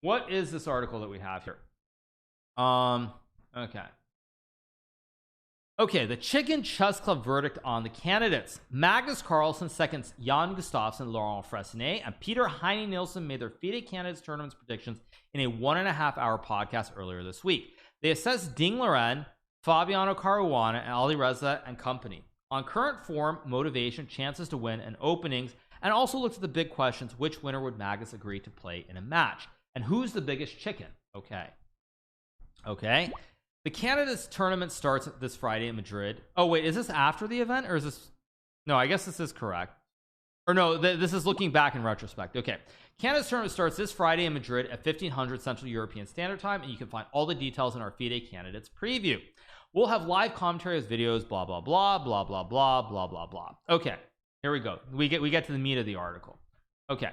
What is this article that we have here? Okay. Okay, the Chicken Chess Club verdict on the candidates. Magnus Carlsen seconds Jan Gustafsson, Laurent Fresnay, and Peter Heine Nielsen made their FIDE candidates tournaments predictions in a 1.5-hour podcast earlier this week. They assessed Ding Liren, Fabiano Caruana, and Ali Reza and company on current form, motivation, chances to win, and openings, and also looked at the big questions: which winner would Magnus agree to play in a match, and who's the biggest chicken? Okay. The candidates tournament starts this Friday in Madrid. Oh wait, is this after the event, or is this? No, I guess this is correct. Or no, this is looking back in retrospect. Okay, candidates tournament starts this Friday in Madrid at 1500 Central European Standard Time, and you can find all the details in our FIDE candidates preview. We'll have live commentary as videos, blah blah blah blah blah blah blah blah blah. Okay, here we go. We get to the meat of the article. Okay.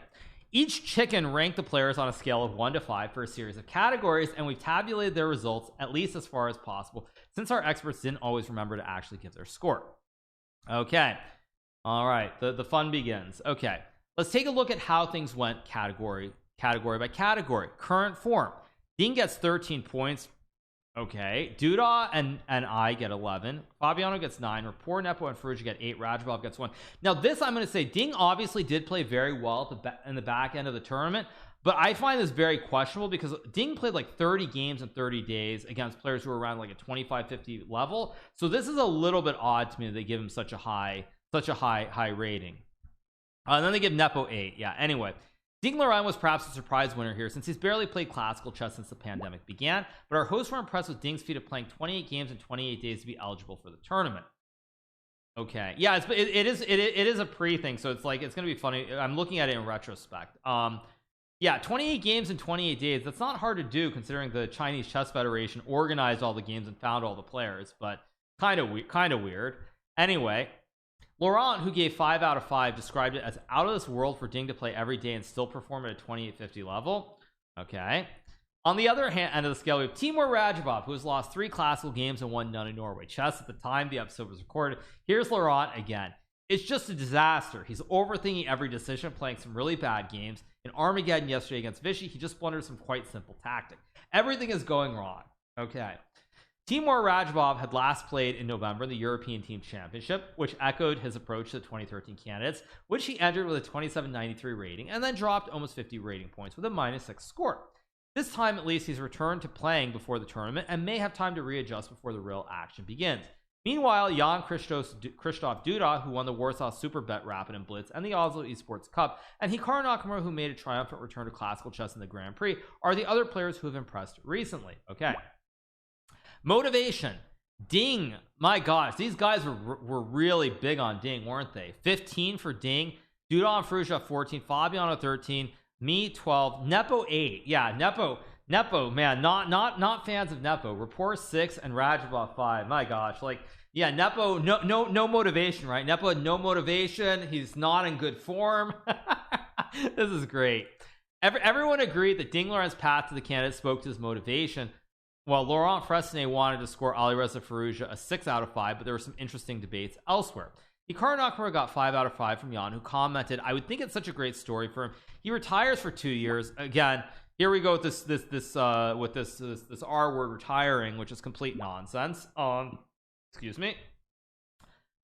Each chicken ranked the players on a scale of 1 to 5 for a series of categories, and we've tabulated their results at least as far as possible, since our experts didn't always remember to actually give their score. Okay, all right, the fun begins. Okay, let's take a look at how things went category by category. Current form: Ding gets 13 points. Okay, Duda and I get 11. Fabiano gets 9. Rapport, Nepo, and Ferrugia get 8. Radjabov gets 1. Now this, I'm going to say, Ding obviously did play very well in the back end of the tournament, but I find this very questionable because Ding played like 30 games in 30 days against players who are around like a 25-50 level. So this is a little bit odd to me that they give him such a high rating. And then they give Nepo 8. Yeah, anyway, Ding Liren was perhaps a surprise winner here, since he's barely played classical chess since the pandemic began, but our hosts were impressed with Ding's feat of playing 28 games in 28 days to be eligible for the tournament. Okay, yeah, it is a pre thing, so it's like it's gonna be funny. I'm looking at it in retrospect. Yeah, 28 games in 28 days, that's not hard to do considering the Chinese Chess Federation organized all the games and found all the players, but kind of weird. Anyway, Laurent, who gave 5 out of 5, described it as out of this world for Ding to play every day and still perform at a 2850 level. Okay. On the other end of the scale, we have Timur Radjabov, who has lost 3 classical games and 1 none in Norway chess at the time the episode was recorded. Here's Laurent again. It's just a disaster. He's overthinking every decision, playing some really bad games. In Armageddon yesterday against Vichy, he just blundered some quite simple tactic. Everything is going wrong. Okay. Timur Radjabov had last played in November in the European Team Championship, which echoed his approach to the 2013 candidates, which he entered with a 2793 rating and then dropped almost 50 rating points with a -6 score. This time at least he's returned to playing before the tournament and may have time to readjust before the real action begins. Meanwhile, Jan Krzysztof Duda, who won the Warsaw Superbet Rapid and Blitz and the Oslo Esports Cup, and Hikaru Nakamura, who made a triumphant return to classical chess in the Grand Prix, are the other players who have impressed recently. Okay. Motivation: Ding, my gosh, these guys were really big on Ding, weren't they? 15 for Ding, Duda and Ferrugia 14, Fabiano 13, me 12, Nepo 8. Yeah, Nepo, man, not fans of Nepo. Rapport 6 and Radjabov 5. My gosh, like, yeah, Nepo, no motivation, right? Nepo had no motivation. He's not in good form. This is great. Everyone agreed that Ding Liren's path to the candidate spoke to his motivation, while Laurent Fresnay wanted to score Alireza Ferrugia a 6 out of 5, but there were some interesting debates elsewhere. Hikaru Nakamura got 5 out of 5 from Jan, who commented, "I would think it's such a great story for him. He retires for 2 years." Again, here we go with this R word, retiring, which is complete nonsense. Excuse me.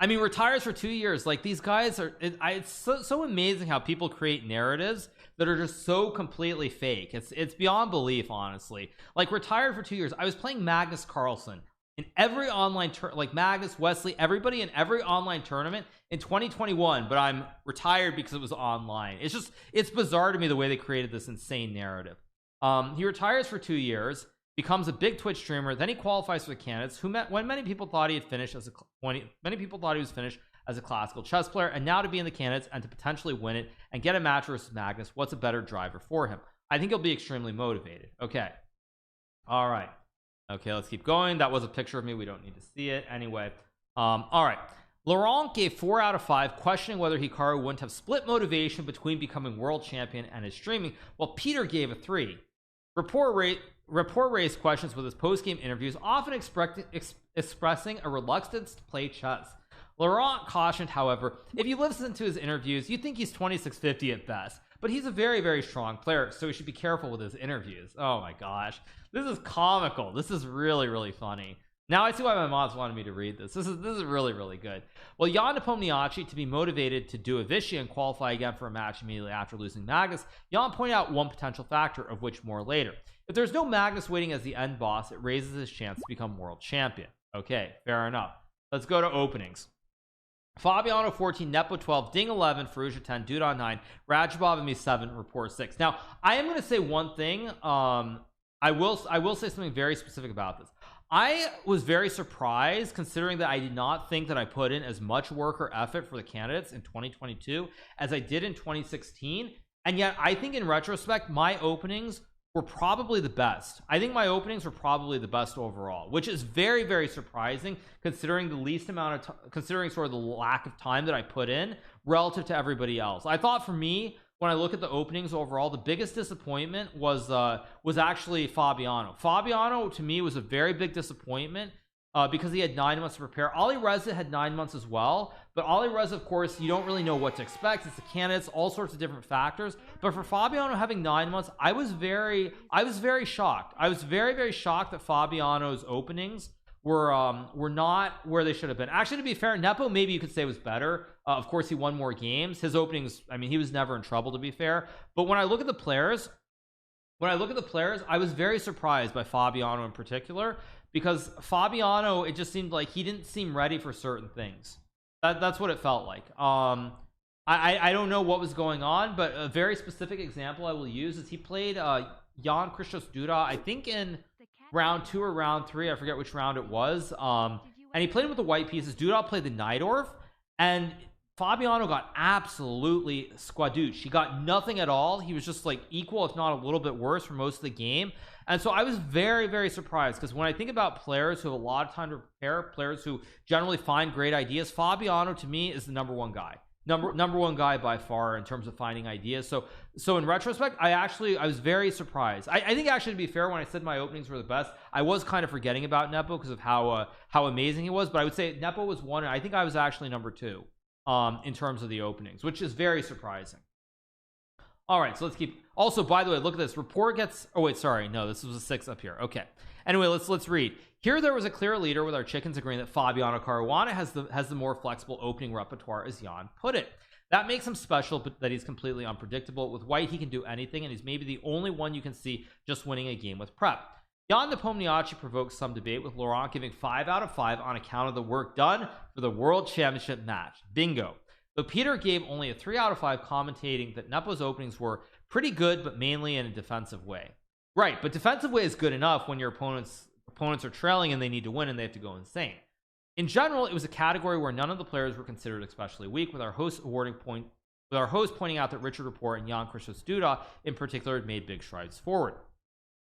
I mean, retires for 2 years. Like, these guys are, it's so amazing how people create narratives that are just so completely fake. It's beyond belief, honestly. Like, retired for 2 years. I was playing Magnus Carlsen in every online like Magnus, Wesley, everybody in every online tournament in 2021, but I'm retired because it was online. It's bizarre to me the way they created this insane narrative. He retires for 2 years, becomes a big Twitch streamer, then he qualifies for the candidates, when many people thought he had finished many people thought he was finished as a classical chess player, and now to be in the candidates and to potentially win it and get a match versus Magnus, what's a better driver for him? I think he'll be extremely motivated. Okay, all right, okay, let's keep going. That was a picture of me, we don't need to see it anyway. All right, Laurent gave 4 out of 5, questioning whether Hikaru wouldn't have split motivation between becoming world champion and his streaming, while Peter gave a 3. Rapport raised questions with his post-game interviews, often expressing a reluctance to play chess. Laurent cautioned, however, if you listen to his interviews, you think he's 2650 at best, but he's a very, very strong player, so we should be careful with his interviews. Oh my gosh, this is comical. This is really, really funny. Now I see why my mods wanted me to read this. This is really, really good. Well, Jan Nepomniachtchi, to be motivated to do a Vichy and qualify again for a match immediately after losing Magnus, Jan pointed out one potential factor, of which more later. If there's no Magnus waiting as the end boss, it raises his chance to become world champion. Okay, fair enough. Let's go to openings. Fabiano 14, Nepo 12, Ding 11, Firouzja 10, Dudon 9, Rajabov and me 7, Rapport 6. Now, I am going to say one thing. I will say something very specific about this. I was very surprised, considering that I did not think that I put in as much work or effort for the candidates in 2022 as I did in 2016, and yet I think in retrospect my openings were probably the best. I think my openings were probably the best overall, which is very, very surprising, considering the least amount of considering sort of the lack of time that I put in relative to everybody else. I thought, for me, when I look at the openings overall, the biggest disappointment was actually Fabiano. Fabiano, to me, was a very big disappointment because he had 9 months to prepare. Ali Reza had 9 months as well, but Ali Reza, of course, you don't really know what to expect. It's the candidates, all sorts of different factors. But for Fabiano having 9 months, I was very shocked. I was very, very shocked that Fabiano's openings were not where they should have been. Actually, to be fair, Nepo, maybe you could say, was better. Of course, he won more games. His openings, I mean, he was never in trouble, to be fair. But when I look at the players, I was very surprised by Fabiano in particular, because Fabiano, it just seemed like he didn't seem ready for certain things. That's what it felt like. I don't know what was going on, but a very specific example I will use is he played Jan Christos Duda, I think in round 2 or round 3, I forget which round it was, and he played with the white pieces. Duda played the Najdorf, and Fabiano got absolutely squadouche. He got nothing at all. He was just like equal, if not a little bit worse, for most of the game. And so I was very, very surprised, because when I think about players who have a lot of time to prepare, players who generally find great ideas, Fabiano to me is the number one guy. Number one guy by far in terms of finding ideas. So in retrospect, I was very surprised. I think, actually, to be fair, when I said my openings were the best, I was kind of forgetting about Nepo because of how amazing he was. But I would say Nepo was 1, and I think I was actually number 2 in terms of the openings, which is very surprising. All right, so let's keep. Also, by the way, look at this. Rapport gets. Oh wait, sorry, no, this was a 6 up here. Okay. Anyway, let's read. Here there was a clear leader, with our chickens agreeing that Fabiano Caruana has the more flexible opening repertoire, as Jan put it. That makes him special, but that he's completely unpredictable. With white, he can do anything, and he's maybe the only one you can see just winning a game with prep. Jan Nepomniachtchi provokes some debate, with Laurent giving 5 out of 5 on account of the work done for the World Championship match. Bingo. But Peter gave only a 3 out of 5, commentating that Nepo's openings were pretty good, but mainly in a defensive way. Right, but defensive way is good enough when your opponents are trailing and they need to win and they have to go insane. In general, it was a category where none of the players were considered especially weak, with our host pointing out that Richard Rapport and Jan Christos Duda in particular had made big strides forward.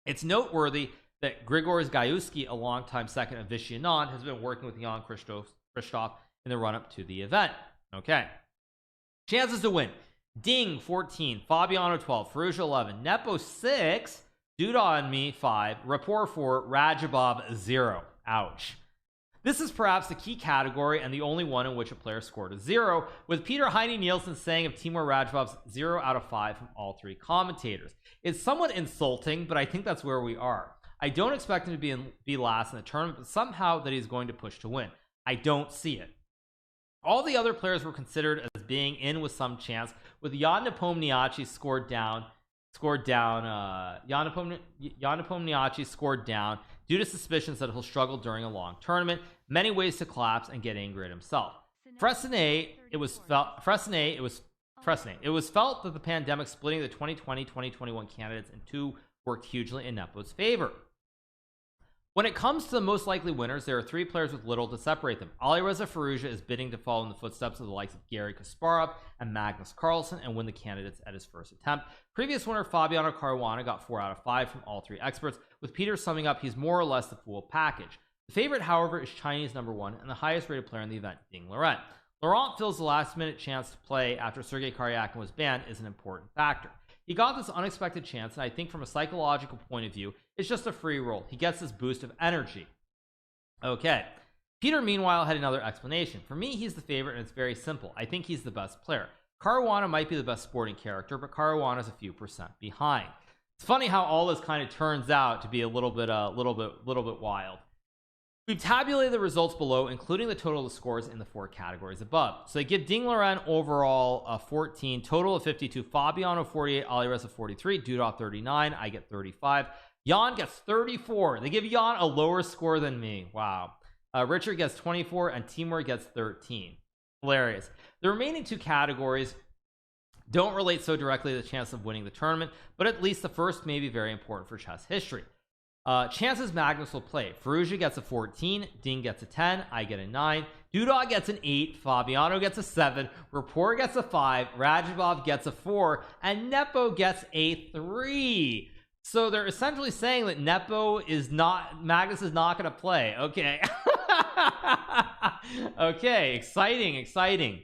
It's noteworthy that Grigor Gajewski, a longtime second of Vichy Anand, has been working with Jan Christoph in the run-up to the event. Okay. Chances to win: Ding 14, Fabiano 12, Firouzja 11, Nepo 6, Duda and me 5, Rapport 4, Rajabov 0. Ouch. This is perhaps the key category and the only one in which a player scored a 0, with Peter Heine Nielsen saying of Timur Rajabov's 0 out of 5 from all 3 commentators. It's somewhat insulting, but I think that's where we are. I don't expect him to be last in the tournament, but somehow that he's going to push to win. I don't see it. All the other players were considered as being in with some chance, with Jan Nepomniachtchi scored down due to suspicions that he'll struggle during a long tournament, many ways to collapse and get angry at himself. Fresnay, it was felt that the pandemic splitting the 2020-2021 candidates in 2 worked hugely in Nepo's favor. When it comes to the most likely winners, there are 3 players with little to separate them. Alireza Firouzja is bidding to follow in the footsteps of the likes of Garry Kasparov and Magnus Carlsen and win the candidates at his first attempt. Previous winner Fabiano Caruana got 4 out of 5 from all 3 experts, with Peter summing up he's more or less the full package. The favorite, however, is Chinese number 1 and the highest rated player in the event, Ding Laurent. Laurent feels the last minute chance to play after Sergei Karyakin was banned is an important factor. He got this unexpected chance, and I think from a psychological point of view, it's just a free roll. He gets this boost of energy. Okay. Peter, meanwhile, had another explanation. For me, he's the favorite, and it's very simple. I think he's the best player. Caruana might be the best sporting character, but Caruana's a few percent behind. It's funny how all this kind of turns out to be a little bit wild. We've tabulated the results below, including the total of scores in the 4 categories above. So they give Ding Liren overall 14, total of 52, Fabiano 48, Alireza 43, Dudok 39, I get 35, Jan gets 34. They give Jan a lower score than me. Wow. Richard gets 24 and Timur gets 13. Hilarious. The remaining 2 categories don't relate so directly to the chance of winning the tournament, but at least the first may be very important for chess history. Chances Magnus will play. Firouzja gets a 14, Ding gets a 10, I get a 9, Dudok gets an 8, Fabiano gets a 7, Rapport gets a 5, Radjabov gets a 4, and Nepo gets a 3. So they're essentially saying that Magnus is not going to play. Okay. Okay, exciting.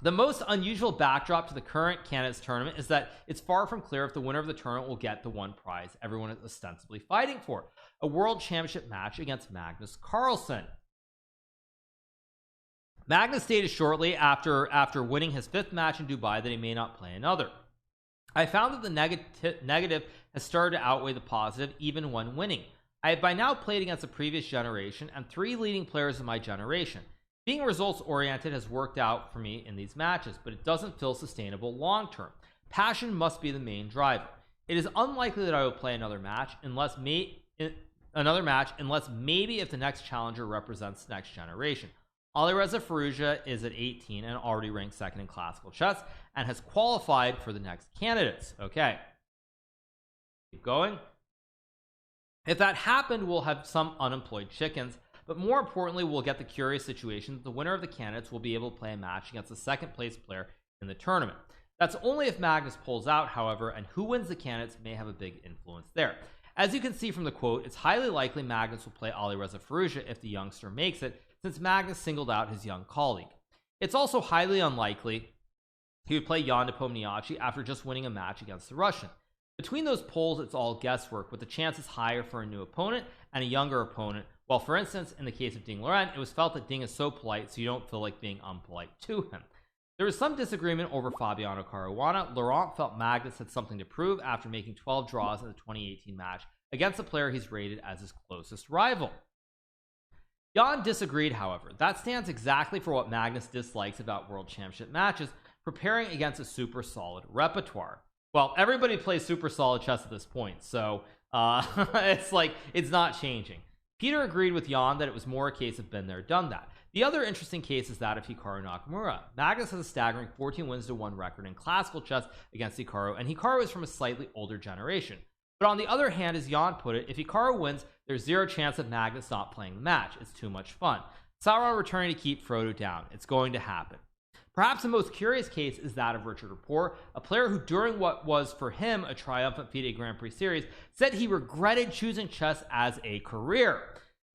The most unusual backdrop to the current candidates tournament is that it's far from clear if the winner of the tournament will get the one prize everyone is ostensibly fighting for, a world championship match against Magnus Carlsen. Magnus stated shortly after winning his 5th match in Dubai that he may not play another. I found that the negative has started to outweigh the positive even when winning. I have by now played against the previous generation and 3 leading players of my generation. Being results oriented has worked out for me in these matches, but it doesn't feel sustainable long term. Passion must be the main driver. It is unlikely that I will play another match unless maybe if the next challenger represents the next generation. Alireza Firouzja is at 18 and already ranked 2nd in classical chess and has qualified for the next candidates. Okay, keep going. If that happened, we'll have some unemployed chickens, but more importantly, we'll get the curious situation that the winner of the candidates will be able to play a match against the 2nd place player in the tournament. That's only if Magnus pulls out, however, and who wins the candidates may have a big influence there. As you can see from the quote, it's highly likely Magnus will play Alireza Firouzja if the youngster makes it, since Magnus singled out his young colleague. It's also highly unlikely he would play Jan Nepomniachtchi after just winning a match against the Russian. Between those polls, it's all guesswork, with the chances higher for a new opponent and a younger opponent, while for instance, in the case of Ding Liren, it was felt that Ding is so polite so you don't feel like being unpolite to him. There was some disagreement over Fabiano Caruana. Laurent felt Magnus had something to prove after making 12 draws in the 2018 match against a player he's rated as his closest rival. Jan disagreed, however. That stands exactly for what Magnus dislikes about World Championship matches, preparing against a super solid repertoire. Well, everybody plays super solid chess at this point, so it's not changing. Peter agreed with Jan that it was more a case of been there, done that. The other interesting case is that of Hikaru Nakamura. Magnus has a staggering 14 wins to 1 record in classical chess against Hikaru, and Hikaru is from a slightly older generation. But on the other hand, as Jan put it, if Hikaru wins, there's zero chance of Magnus not playing the match. It's too much fun. Sauron returning to keep Frodo down. It's going to happen. Perhaps the most curious case is that of Richard Rapport, a player who during what was for him a triumphant FIDE Grand Prix series said he regretted choosing chess as a career.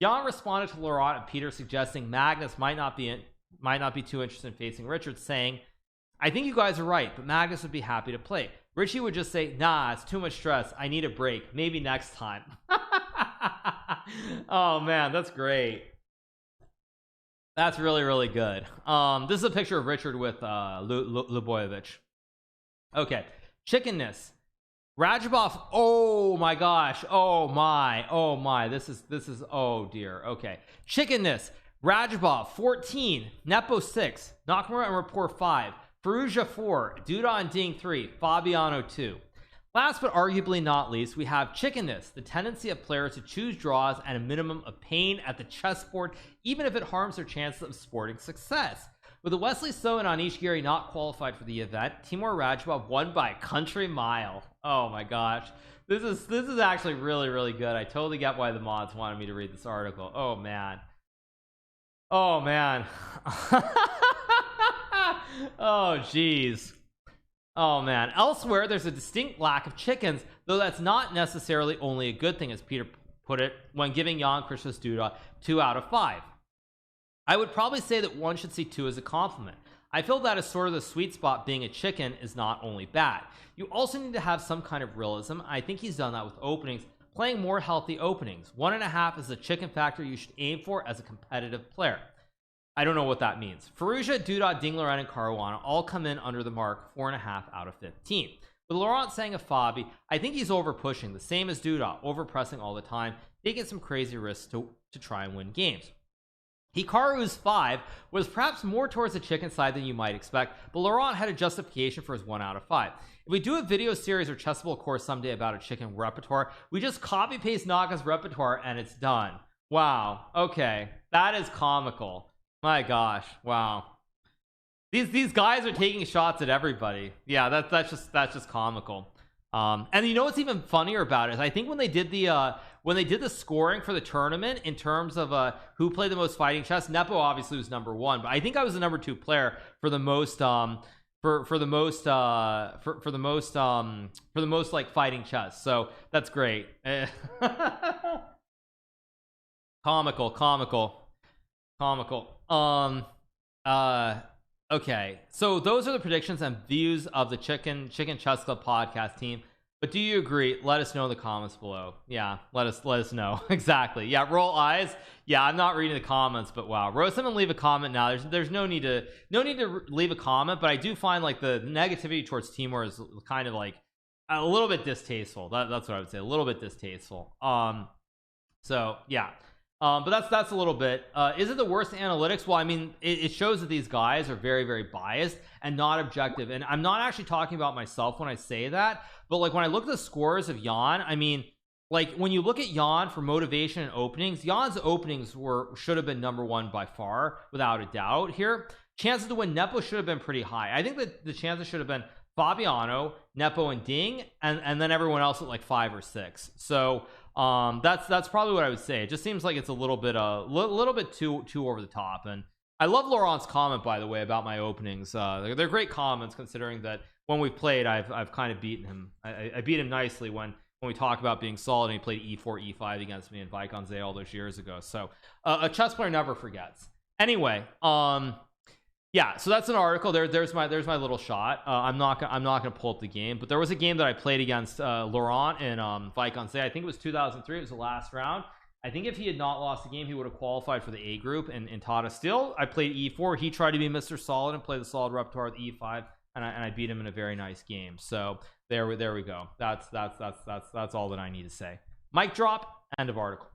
Jan responded to Laurent and Peter suggesting Magnus might not be too interested in facing Richard, saying, I think you guys are right, but Magnus would be happy to play. Richie would just say, nah, it's too much stress, I need a break, maybe next time. Oh man, that's great. That's really good. This is a picture of Richard with Lubojevic. Okay, Chickenness. Radjabov, oh my gosh, oh my, this is oh dear. Okay, Chickenness. Radjabov 14, Nepo 6, Nakamura and Rapport 5, Firouzja 4, Duda and Ding 3, Fabiano 2. Last but arguably not least, we have Chickenness, the tendency of players to choose draws and a minimum of pain at the chessboard, even if it harms their chances of sporting success. With Wesley So and Anish Giri not qualified for the event, Timur Radjabov won by a country mile. Oh my gosh, this is actually really good. I totally get why the mods wanted me to read this article. Oh man. Oh geez. Oh man. Elsewhere, there's a distinct lack of chickens, though that's not necessarily only a good thing, as Peter put it when giving Jan Christos Duda 2 out of 5. I would probably say that one should see 2 as a compliment. I feel that is sort of the sweet spot. Being a chicken is not only bad. You also need to have some kind of realism. I think he's done that with openings, playing more healthy openings. 1.5 is the chicken factor you should aim for as a competitive player. I don't know what that means. Firouzja, Duda, Dingler, and Caruana all come in under the mark, 4.5 out of 15. With Laurent saying of Fabi, I think he's over pushing, the same as Duda, over pressing all the time, taking some crazy risks to try and win games. Hikaru's 5 was perhaps more towards the chicken side than you might expect, but Laurent had a justification for his 1 out of 5. If we do a video series or chessable course someday about a chicken repertoire, we just copy paste Naga's repertoire and it's done. Wow, okay, that is comical. My gosh, wow. These guys are taking shots at everybody. Yeah, that's just comical. And you know what's even funnier about it is I think when they did the scoring for the tournament in terms of who played the most fighting chess, Nepo obviously was number 1, but I think I was the number 2 player for the most for the most like fighting chess. So that's great. comical. Okay, so those are the predictions and views of the Chicken Chess Club podcast team. But do you agree? Let us know in the comments below. Yeah, let us know. Exactly. Yeah, roll eyes. Yeah, I'm not reading the comments, but wow, roast them and leave a comment now. There's no need to leave a comment, but I do find like the negativity towards Timur is kind of like a little bit distasteful. That's what I would say, a little bit distasteful. So yeah. But that's a little bit. Is it the worst analytics? Well, I mean, it shows that these guys are very, very biased and not objective. And I'm not actually talking about myself when I say that, but like when I look at the scores of Jan, I mean, like when you look at Jan for motivation and openings, Jan's openings should have been number 1 by far, without a doubt. Here, chances to win Nepo should have been pretty high. I think that the chances should have been Fabiano, Nepo, and Ding, and then everyone else at like 5 or 6. So that's probably what I would say. It just seems like it's a little bit too over the top. And I love Laurent's comment, by the way, about my openings. They're great comments, considering that when we've played, I've kind of beaten him. I beat him nicely when we talk about being solid, and he played e4 e5 against me in Vaikonze all those years ago. So a chess player never forgets. Anyway, yeah, so that's an article. There's my little shot. I'm not gonna pull up the game, but there was a game that I played against Laurent in Vaikonze. I think it was 2003. It was the last round. I think if he had not lost the game, he would have qualified for the A group in Tata Steel. I played e4. He tried to be Mr. Solid and play the solid repertoire with e5, and I beat him in a very nice game. So there we go. That's all that I need to say. Mic drop. End of article.